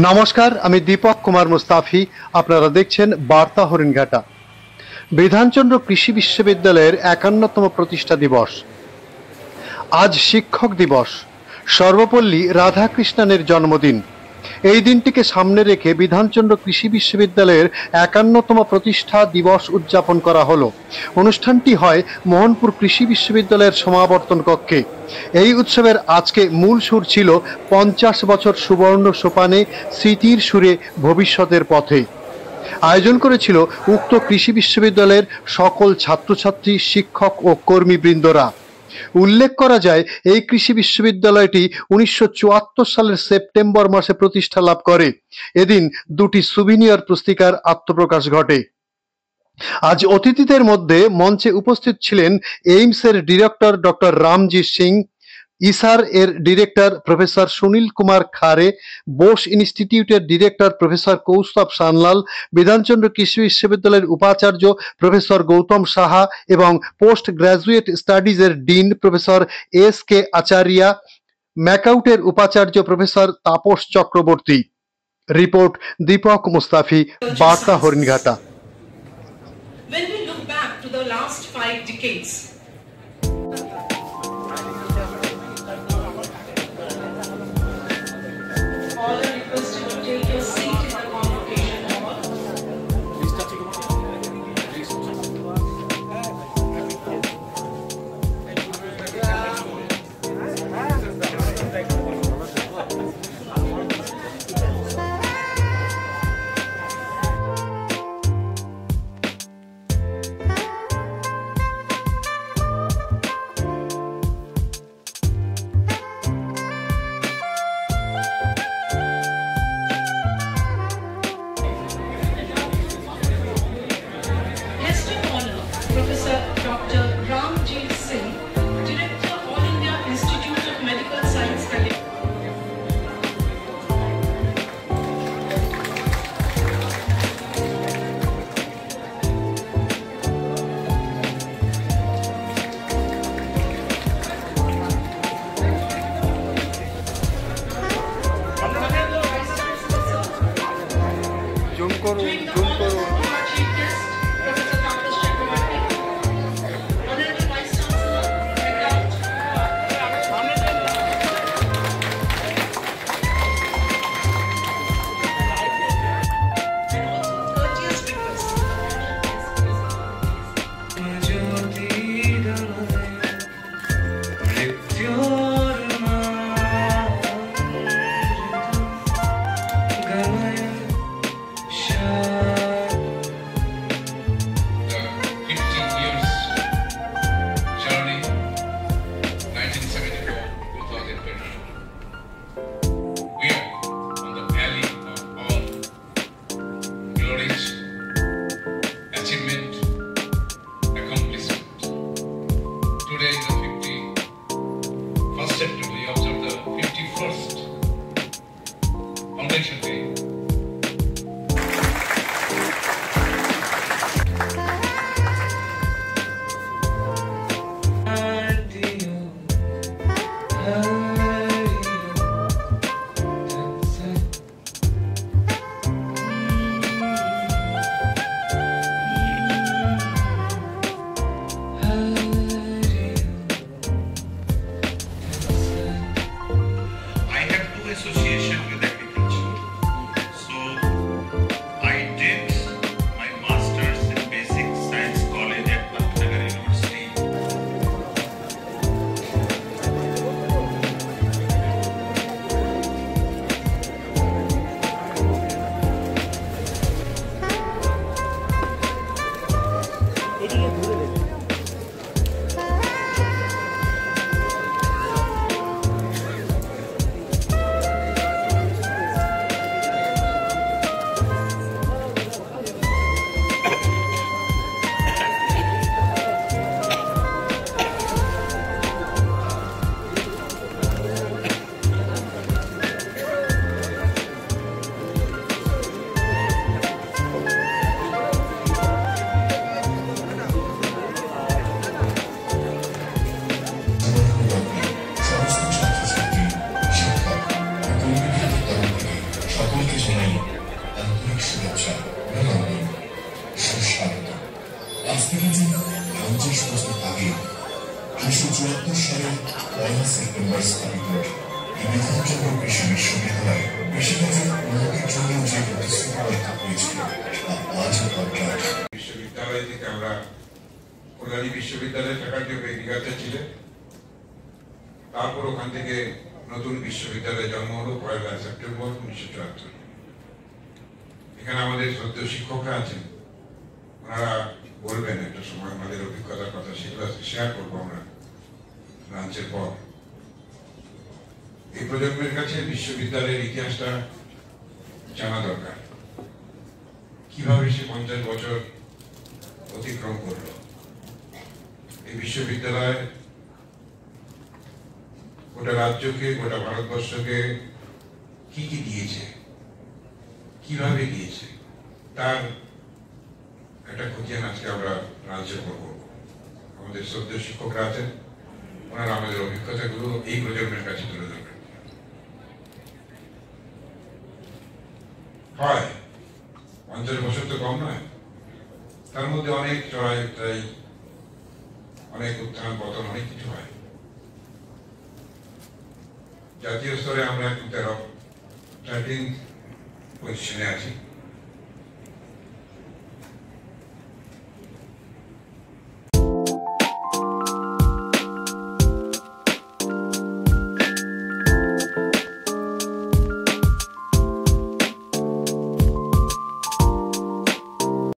নমস্কার, আমি দীপক কুমার মুস্তাফি। আপনারা দেখছেন বার্তা হরিণঘাটা। বিধানচন্দ্র কৃষি বিশ্ববিদ্যালয়ের ৫১তম প্রতিষ্ঠা দিবস। আজ শিক্ষক দিবস, সর্বপল্লী রাধাকৃষ্ণনের জন্মদিন। এই দিনটিকে সামনে রেখে বিধানচন্দ্র কৃষি বিশ্ববিদ্যালয়ের ৫১তম প্রতিষ্ঠা দিবস উদযাপন করা হলো। অনুষ্ঠানটি হয় মোহনপুর কৃষি বিশ্ববিদ্যালয়ের সমাবর্তন কক্ষে। এই উৎসবের আজকে মূল সুর ছিল ৫০ বছর সুবর্ণ সোপানে, স্মৃতির সুরে ভবিষ্যতের পথে। আয়োজন করেছিল উক্ত কৃষি বিশ্ববিদ্যালয়ের সকল ছাত্রছাত্রী, শিক্ষক ও কর্মীবৃন্দরা। উল্লেখ করা যায়, এই কৃষি বিশ্ববিদ্যালয়টি ১৯৭৪ সালের সেপ্টেম্বর মাসে প্রতিষ্ঠা লাভ করে। এদিন দুটি সুভিনিয়র পুস্তিকার আত্মপ্রকাশ ঘটে। আজ অতিথিদের মধ্যে মঞ্চে উপস্থিত ছিলেন এইমসের director doctor Ramji Singh, ISER এর ডিরেক্টর প্রফেসর সুনীল কুমার খারে, বোস ইনস্টিটিউটের ডিরেক্টর প্রফেসর কৌস্তব সানলাল, বিধানচন্দ্র কৃষি বিশ্ববিদ্যালয়ের উপাচার্য প্রফেসর গৌতম সাহা এবং পোস্ট গ্রাজুয়েট স্টাডিজের ডিন প্রফেসর এস.কে আচারিয়া, ম্যাকাউটের উপাচার্য প্রফেসর তাপস চক্রবর্তী। রিপোর্ট দীপক মুস্তাফি, বার্তা Haringhata. When we look back to the last 5 decades, all are requested to take your seat in the convocation hall. Guest of honor, Professor Dr. Ramji Singh, Director, All India Institute of Medical Science, Calicut. Doing the honors of our chief guest, Professor Tapas Chakravarti, Honorable Vice Chancellor, McDowell, and also courteous request. শুভেচ্ছা অভিনন্দন সুস্বাগত। আজ থেকে ঠিক 50 বছর আগে 1974 সালের 1 September স্থাপিত এই বিধানচন্দ্র কৃষি বিশ্ববিদ্যালয় কৃষিকাজের উন্নতির জন্য যে প্রতিশ্রুতি রক্ষা হয়েছিল তা আজও অজ্ঞাত। বিশ্ববিদ্যালয় থেকে আমরা কল্যাণী বিশ্ববিদ্যালয়ে থাকার জন্য বিজ্ঞাতা ছিলেন, তারপর ওখান থেকে নতুন বিশ্ববিদ্যালয়ে জন্ম হলো 1 সেপ্টেম্বর 1974। এখানে আমাদের সদ্য শিক্ষকরা আছেন, ওনারা বলবেন একটা সময় আমাদের অভিজ্ঞতার কথা, সেগুলো শেয়ার করবো আমরা লাঞ্চের পর। এই প্রজন্মের কাছে বিশ্ববিদ্যালয়ের ইতিহাসটা জানা দরকার, কিভাবে সে 50 বছর অতিক্রম করলো। এই বিশ্ববিদ্যালয় গোটা রাজ্যকে, গোটা ভারতবর্ষকে কি কি দিয়েছে, কিভাবে দিয়েছে, তার একটা খতিয়ান আজকে আমরা লাঞ্চের পর করব। আমাদের শ্রদ্ধ শিক্ষকরা আছেন, ওনারা আমাদের অভিজ্ঞতাগুলো এই প্রজন্মের কাছে তুলে ধরবেন। হয় 50 বছর তো কম নয়, তার মধ্যে অনেক চড়াই উতরাই, অনেক উত্থান পতন, অনেক কিছু হয়। জাতীয় স্তরে আমরা এখন 13th পজিশনে আছি।